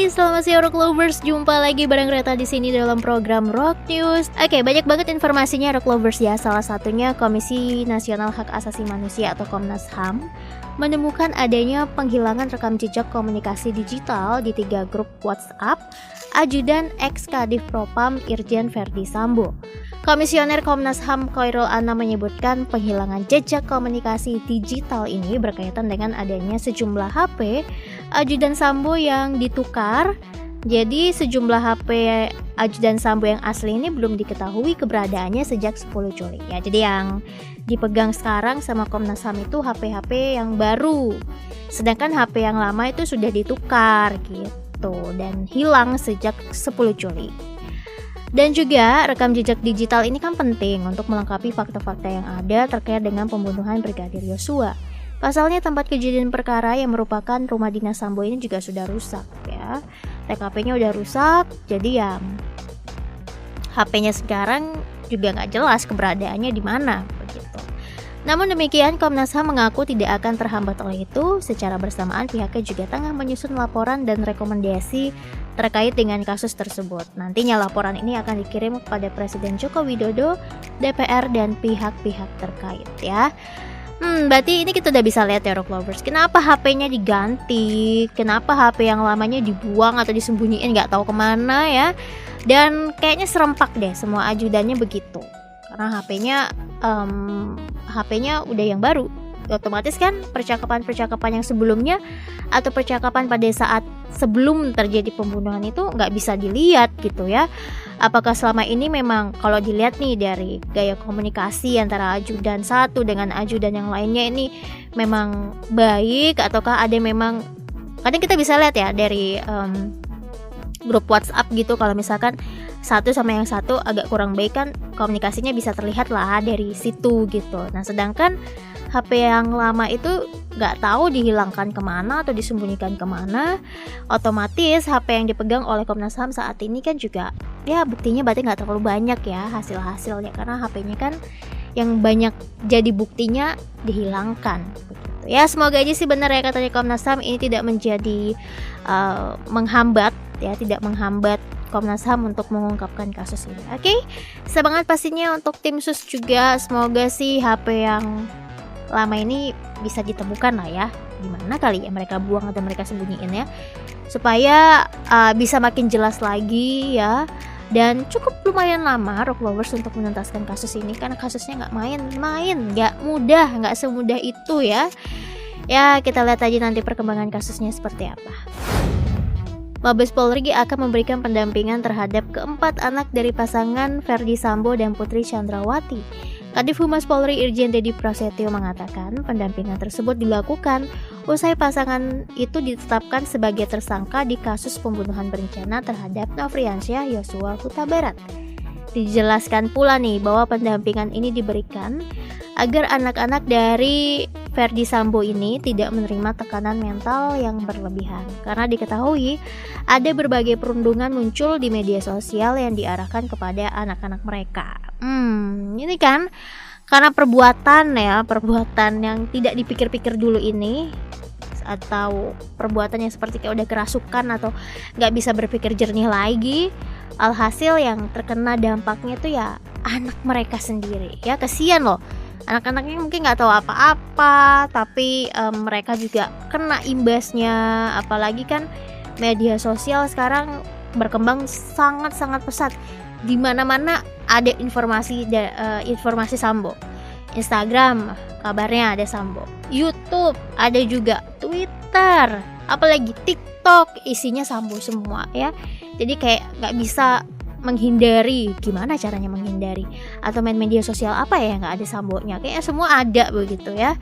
Hai, selamat siang Rock Lovers. Jumpa lagi bareng Reta di sini dalam program Rock News. Oke, banyak banget informasinya Rock Lovers ya. Salah satunya Komisi Nasional Hak Asasi Manusia atau Komnas HAM menemukan adanya penghilangan rekam jejak komunikasi digital di 3 grup WhatsApp ajudan ex-Kadif Propam Irjen Verdi Sambo. Komisioner Komnas HAM Khairul Anam menyebutkan penghilangan jejak komunikasi digital ini berkaitan dengan adanya sejumlah HP ajudan Sambo yang ditukar. Jadi sejumlah HP ajudan Sambo yang asli ini belum diketahui keberadaannya sejak 10 Juli ya. Jadi yang dipegang sekarang sama Komnas HAM itu HP-HP yang baru. Sedangkan HP yang lama itu sudah ditukar gitu dan hilang sejak 10 Juli. Dan juga rekam jejak digital ini kan penting untuk melengkapi fakta-fakta yang ada terkait dengan pembunuhan Brigadir Yosua. Pasalnya tempat kejadian perkara yang merupakan rumah dinas Sambo ini juga sudah rusak ya. TKP-nya udah rusak, jadi ya HP-nya sekarang juga nggak jelas keberadaannya di mana begitu. Namun demikian, Komnas HAM mengaku tidak akan terhambat oleh itu. Secara bersamaan pihaknya juga tengah menyusun laporan dan rekomendasi terkait dengan kasus tersebut. Nantinya laporan ini akan dikirim kepada Presiden Joko Widodo, DPR, dan pihak-pihak terkait ya. Berarti ini kita udah bisa lihat ya Rock Lovers. Kenapa HP-nya diganti? Kenapa HP yang lamanya dibuang atau disembunyiin nggak tahu kemana ya? Dan kayaknya serempak deh semua ajudannya begitu. Karena HP-nya udah yang baru. Otomatis kan percakapan-percakapan yang sebelumnya atau percakapan pada saat sebelum terjadi pembunuhan itu nggak bisa dilihat gitu ya. Apakah selama ini memang kalau dilihat nih dari gaya komunikasi antara ajudan satu dengan ajudan yang lainnya ini memang baik, ataukah ada memang kadang kita bisa lihat ya dari grup WhatsApp gitu, kalau misalkan satu sama yang satu agak kurang baik kan komunikasinya bisa terlihat lah dari situ gitu. Nah sedangkan HP yang lama itu nggak tahu dihilangkan kemana atau disembunyikan kemana. Otomatis HP yang dipegang oleh Komnas HAM saat ini kan juga ya buktinya berarti nggak terlalu banyak ya hasil-hasilnya, karena HP-nya kan yang banyak jadi buktinya dihilangkan begitu. Ya semoga aja sih benar ya katanya Komnas HAM ini tidak menjadi menghambat ya, tidak menghambat Komnas HAM untuk mengungkapkan kasus ini. Oke, semangat pastinya untuk tim sus juga. Semoga sih HP yang lama ini bisa ditemukan lah ya, gimana kali ya mereka buang atau mereka sembunyiin ya, supaya bisa makin jelas lagi ya. Dan cukup lumayan lama Rock Lovers untuk menuntaskan kasus ini, karena kasusnya nggak main-main, nggak mudah, nggak semudah itu ya. Ya kita lihat aja nanti perkembangan kasusnya seperti apa. Mabes Polri akan memberikan pendampingan terhadap keempat anak dari pasangan Verdi Sambo dan Putri Chandrawati. Kadif Humas Polri Irjen Dedi Prasetyo mengatakan pendampingan tersebut dilakukan usai pasangan itu ditetapkan sebagai tersangka di kasus pembunuhan berencana terhadap Nofriansyah Yosua Huta Barat. Dijelaskan pula nih bahwa pendampingan ini diberikan agar anak-anak dari Verdi Sambo ini tidak menerima tekanan mental yang berlebihan, karena diketahui ada berbagai perundungan muncul di media sosial yang diarahkan kepada anak-anak mereka. Ini kan karena perbuatan yang tidak dipikir-pikir dulu ini, atau perbuatan yang seperti kayak udah kerasukan atau nggak bisa berpikir jernih lagi. Alhasil yang terkena dampaknya tuh ya anak mereka sendiri ya. Kasian loh, anak-anaknya mungkin nggak tahu apa-apa, tapi mereka juga kena imbasnya. Apalagi kan media sosial sekarang berkembang sangat-sangat pesat. Di mana-mana ada informasi Sambo. Instagram kabarnya ada Sambo, YouTube ada juga, Twitter, apalagi TikTok isinya Sambo semua ya. Jadi kayak nggak bisa menghindari. Gimana caranya menghindari? Atau main media sosial apa ya nggak ada Sambonya? Kayaknya semua ada begitu ya.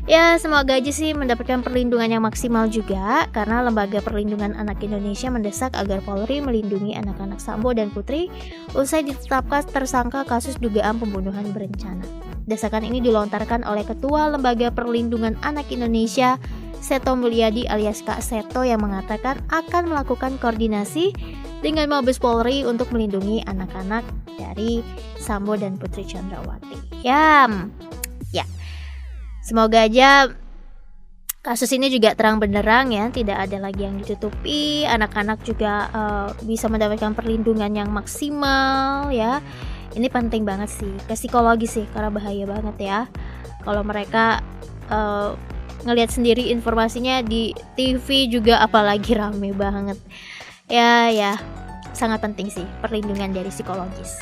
Ya semoga aja sih mendapatkan perlindungan yang maksimal juga, karena Lembaga Perlindungan Anak Indonesia mendesak agar Polri melindungi anak-anak Sambo dan Putri usai ditetapkan tersangka kasus dugaan pembunuhan berencana. Desakan ini dilontarkan oleh Ketua Lembaga Perlindungan Anak Indonesia Seto Mulyadi alias Kak Seto, yang mengatakan akan melakukan koordinasi dengan Mabes Polri untuk melindungi anak-anak dari Sambo dan Putri Chandrawati. Ya. Semoga aja Kasus ini juga terang benderang ya, tidak ada lagi yang ditutupi. Anak-anak juga bisa mendapatkan perlindungan yang maksimal ya. Ini penting banget sih, ke psikologi sih, karena bahaya banget ya kalau mereka ngelihat sendiri informasinya di TV juga, apalagi rame banget. Ya, sangat penting sih perlindungan dari psikologis.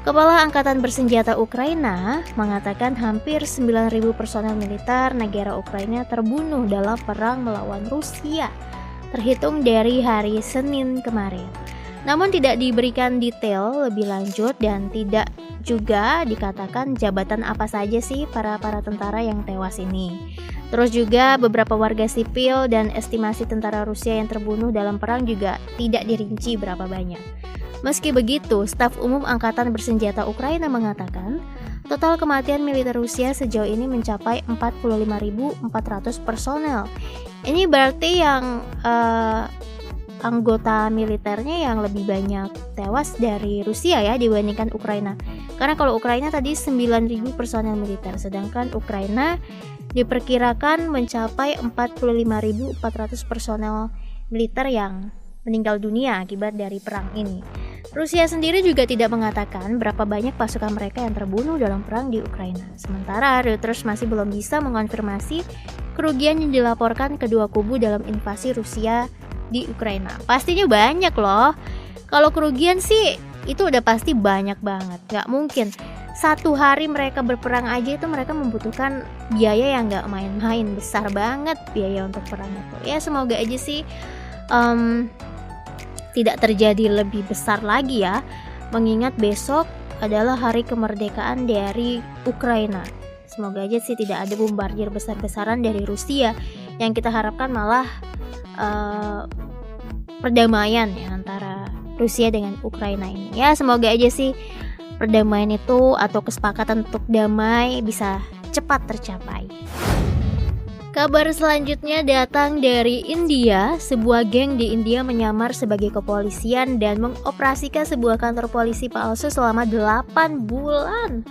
Kepala Angkatan Bersenjata Ukraina mengatakan hampir 9.000 personel militer negara Ukraina terbunuh dalam perang melawan Rusia, terhitung dari hari Senin kemarin. Namun tidak diberikan detail lebih lanjut dan tidak juga dikatakan jabatan apa saja sih para tentara yang tewas ini. Terus juga beberapa warga sipil dan estimasi tentara Rusia yang terbunuh dalam perang juga tidak dirinci berapa banyak. Meski begitu, staf umum Angkatan Bersenjata Ukraina mengatakan total kematian militer Rusia sejauh ini mencapai 45.400 personel. Ini berarti yang anggota militernya yang lebih banyak tewas dari Rusia ya dibandingkan Ukraina. Karena kalau Ukraina tadi 9.000 personel militer, sedangkan Ukraina diperkirakan mencapai 45.400 personel militer yang meninggal dunia akibat dari perang ini. Rusia sendiri juga tidak mengatakan berapa banyak pasukan mereka yang terbunuh dalam perang di Ukraina. Sementara Reuters masih belum bisa mengonfirmasi kerugian yang dilaporkan kedua kubu dalam invasi Rusia di Ukraina. Pastinya banyak loh. Kalau kerugian sih itu udah pasti banyak banget. Gak mungkin satu hari mereka berperang aja itu mereka membutuhkan biaya yang gak main-main, besar banget biaya untuk perang itu. Ya semoga aja sih tidak terjadi lebih besar lagi ya, mengingat besok adalah hari kemerdekaan dari Ukraina. Semoga aja sih tidak ada bombardir besar-besaran dari Rusia, yang kita harapkan malah perdamaian ya antara Rusia dengan Ukraina ini. Ya semoga aja sih perdamaian itu atau kesepakatan untuk damai bisa cepat tercapai. Kabar selanjutnya datang dari India. Sebuah geng di India menyamar sebagai kepolisian dan mengoperasikan sebuah kantor polisi palsu selama 8 bulan.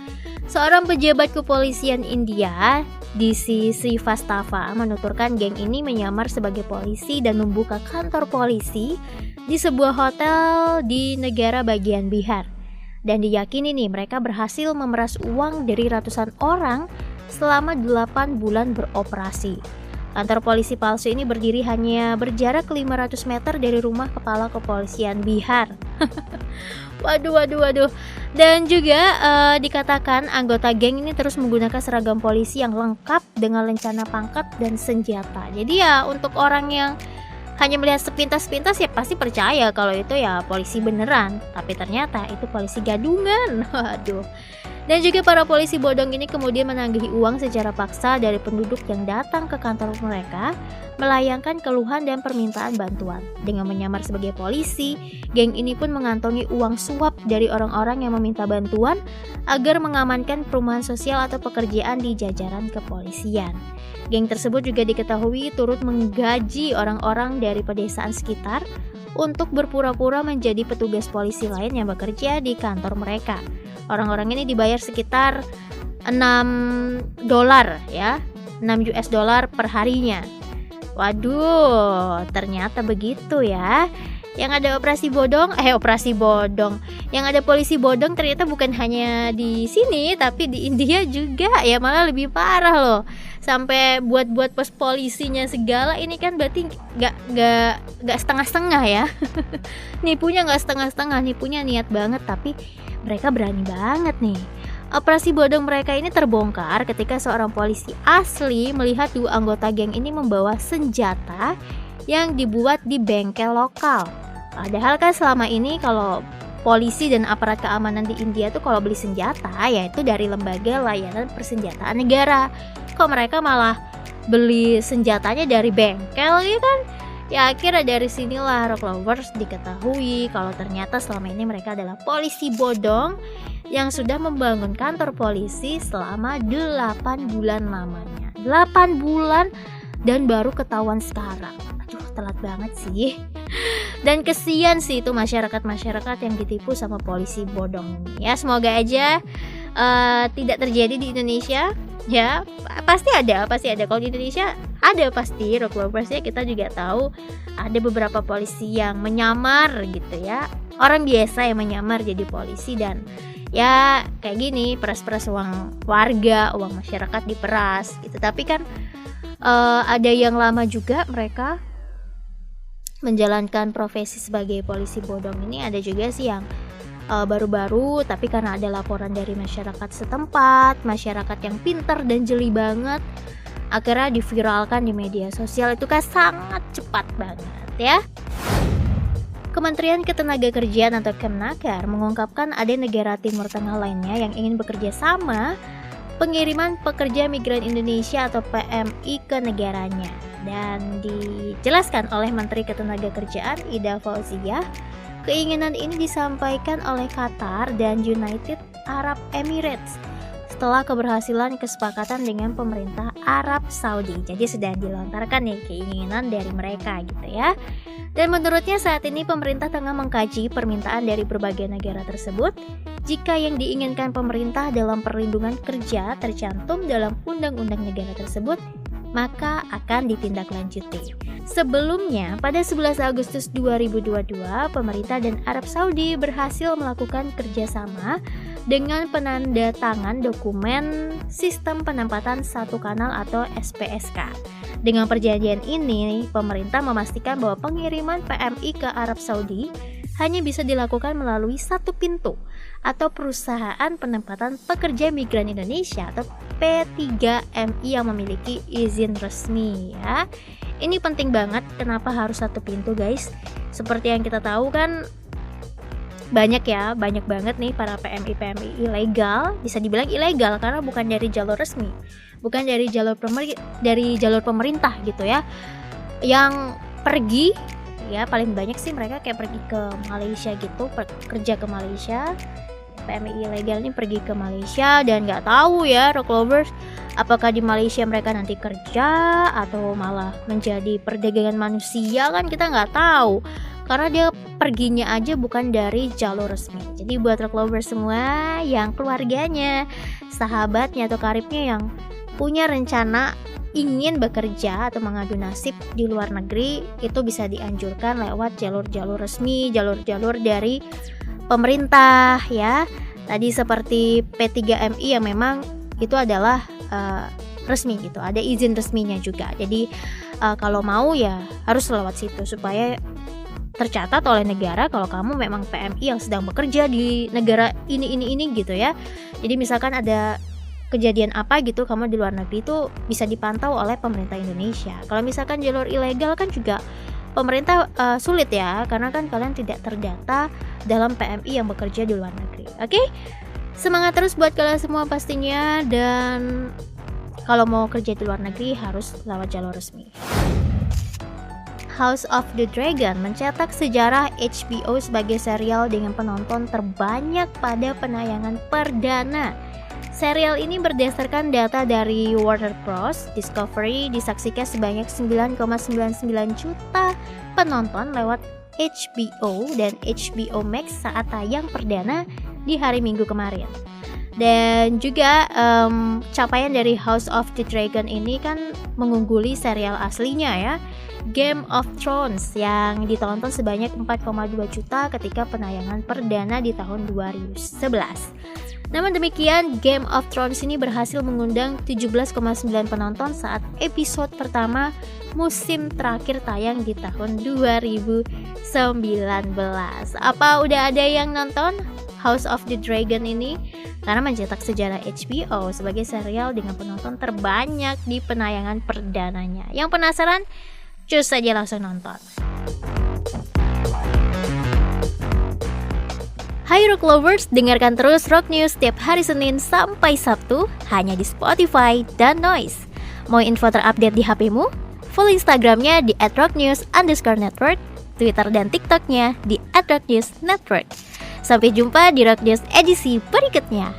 Seorang pejabat kepolisian India, DC Srivastava, menuturkan geng ini menyamar sebagai polisi dan membuka kantor polisi di sebuah hotel di negara bagian Bihar. Dan diyakini nih mereka berhasil memeras uang dari ratusan orang selama 8 bulan beroperasi. Kantor polisi palsu ini berdiri hanya berjarak 500 meter dari rumah kepala kepolisian Bihar. Waduh. Dan juga dikatakan anggota geng ini terus menggunakan seragam polisi yang lengkap dengan lencana pangkat dan senjata. Jadi ya untuk orang yang hanya melihat sepintas-pintas ya pasti percaya kalau itu ya polisi beneran. Tapi ternyata itu polisi gadungan. Waduh. Dan juga para polisi bodong ini kemudian menagih uang secara paksa dari penduduk yang datang ke kantor mereka, melayangkan keluhan dan permintaan bantuan. Dengan menyamar sebagai polisi, geng ini pun mengantongi uang suap dari orang-orang yang meminta bantuan agar mengamankan perumahan sosial atau pekerjaan di jajaran kepolisian. Geng tersebut juga diketahui turut menggaji orang-orang dari pedesaan sekitar untuk berpura-pura menjadi petugas polisi lain yang bekerja di kantor mereka. Orang-orang ini dibayar sekitar $6 ya, $6 per harinya. Waduh, ternyata begitu ya. Yang ada operasi bodong, yang ada polisi bodong ternyata bukan hanya di sini tapi di India juga ya, malah lebih parah loh. Sampai buat pos polisinya segala, ini kan berarti nggak setengah-setengah ya. Nipunya nggak setengah-setengah, nipunya niat banget, tapi mereka berani banget nih. Operasi bodong mereka ini terbongkar ketika seorang polisi asli melihat dua anggota geng ini membawa senjata yang dibuat di bengkel lokal. Padahal kan selama ini kalau polisi dan aparat keamanan di India tuh kalau beli senjata yaitu dari lembaga layanan persenjataan negara. Kok mereka malah beli senjatanya dari bengkel gitu kan? Ya akhirnya dari sinilah Rock Lovers diketahui kalau ternyata selama ini mereka adalah polisi bodong yang sudah membangun kantor polisi selama 8 bulan lamanya. 8 bulan dan baru ketahuan sekarang. Aduh, telat banget sih. Dan kesian sih itu masyarakat-masyarakat yang ditipu sama polisi bodong ini. Ya semoga aja tidak terjadi di Indonesia. Ya, pasti ada. Kalau di Indonesia ada pasti rock lovers ya. Kita juga tahu ada beberapa polisi yang menyamar gitu ya. Orang biasa yang menyamar jadi polisi dan ya kayak gini, peras-peras uang warga, uang masyarakat diperas gitu. Tapi kan ada yang lama juga mereka menjalankan profesi sebagai polisi bodong ini. Ada juga sih yang baru-baru, tapi karena ada laporan dari masyarakat setempat, masyarakat yang pintar dan jeli banget, akhirnya diviralkan di media sosial. Itu kan sangat cepat banget ya. Kementerian Ketenagakerjaan atau Kemnaker mengungkapkan ada negara Timur Tengah lainnya yang ingin bekerja sama pengiriman pekerja migran Indonesia atau PMI ke negaranya. Dan dijelaskan oleh Menteri Ketenagakerjaan Ida Fauziah, keinginan ini disampaikan oleh Qatar dan United Arab Emirates setelah keberhasilan kesepakatan dengan pemerintah Arab Saudi. Jadi sedang dilontarkan nih keinginan dari mereka gitu ya. Dan menurutnya saat ini pemerintah tengah mengkaji permintaan dari berbagai negara tersebut. Jika yang diinginkan pemerintah dalam perlindungan kerja tercantum dalam undang-undang negara tersebut, maka akan ditindaklanjuti. Sebelumnya, pada 11 Agustus 2022, pemerintah dan Arab Saudi berhasil melakukan kerjasama dengan penandatangan dokumen Sistem Penempatan Satu Kanal atau SPSK. Dengan perjanjian ini, pemerintah memastikan bahwa pengiriman PMI ke Arab Saudi hanya bisa dilakukan melalui satu pintu atau Perusahaan Penempatan Pekerja Migran Indonesia atau P3MI yang memiliki izin resmi ya. Ini penting banget, kenapa harus satu pintu guys? Seperti yang kita tahu kan banyak banget nih para PMI ilegal, bisa dibilang ilegal karena bukan dari jalur resmi, bukan dari jalur pemerintah gitu ya, yang pergi ya paling banyak sih mereka kayak pergi ke Malaysia gitu, kerja ke Malaysia. PMI ilegal ini pergi ke Malaysia dan nggak tahu ya rock lovers apakah di Malaysia mereka nanti kerja atau malah menjadi perdagangan manusia, kan kita nggak tahu karena dia perginya aja bukan dari jalur resmi. Jadi buat rock lovers semua yang keluarganya, sahabatnya atau karibnya yang punya rencana ingin bekerja atau mengadu nasib di luar negeri, itu bisa dianjurkan lewat jalur-jalur resmi, jalur-jalur dari pemerintah ya. Tadi seperti P3MI yang memang itu adalah resmi gitu, ada izin resminya juga. Jadi kalau mau ya harus lewat situ supaya tercatat oleh negara kalau kamu memang PMI yang sedang bekerja di negara ini gitu ya. Jadi misalkan ada kejadian apa gitu kamu di luar negeri, itu bisa dipantau oleh pemerintah Indonesia. Kalau misalkan jalur ilegal kan juga pemerintah sulit ya, karena kan kalian tidak terdata dalam PMI yang bekerja di luar negeri. Oke? Semangat terus buat kalian semua pastinya, dan kalau mau kerja di luar negeri harus lewat jalur resmi. House of the Dragon mencetak sejarah HBO sebagai serial dengan penonton terbanyak pada penayangan perdana. Serial ini berdasarkan data dari Warner Bros. Discovery disaksikan sebanyak 9,99 juta penonton lewat HBO dan HBO Max saat tayang perdana di hari Minggu kemarin. Dan juga capaian dari House of the Dragon ini kan mengungguli serial aslinya ya, Game of Thrones yang ditonton sebanyak 4,2 juta ketika penayangan perdana di tahun 2011. Namun demikian, Game of Thrones ini berhasil mengundang 17,9 penonton saat episode pertama musim terakhir tayang di tahun 2019. Apa udah ada yang nonton House of the Dragon ini? Karena mencetak sejarah HBO sebagai serial dengan penonton terbanyak di penayangan perdananya. Yang penasaran? Cus saja langsung nonton. Hai Rock Lovers, dengarkan terus Rock News setiap hari Senin sampai Sabtu hanya di Spotify dan Noise. Mau info terupdate di HP-mu? Follow Instagramnya di @rocknews_network, Twitter dan TikToknya di @rocknewsnetwork. Sampai jumpa di Rock News edisi berikutnya.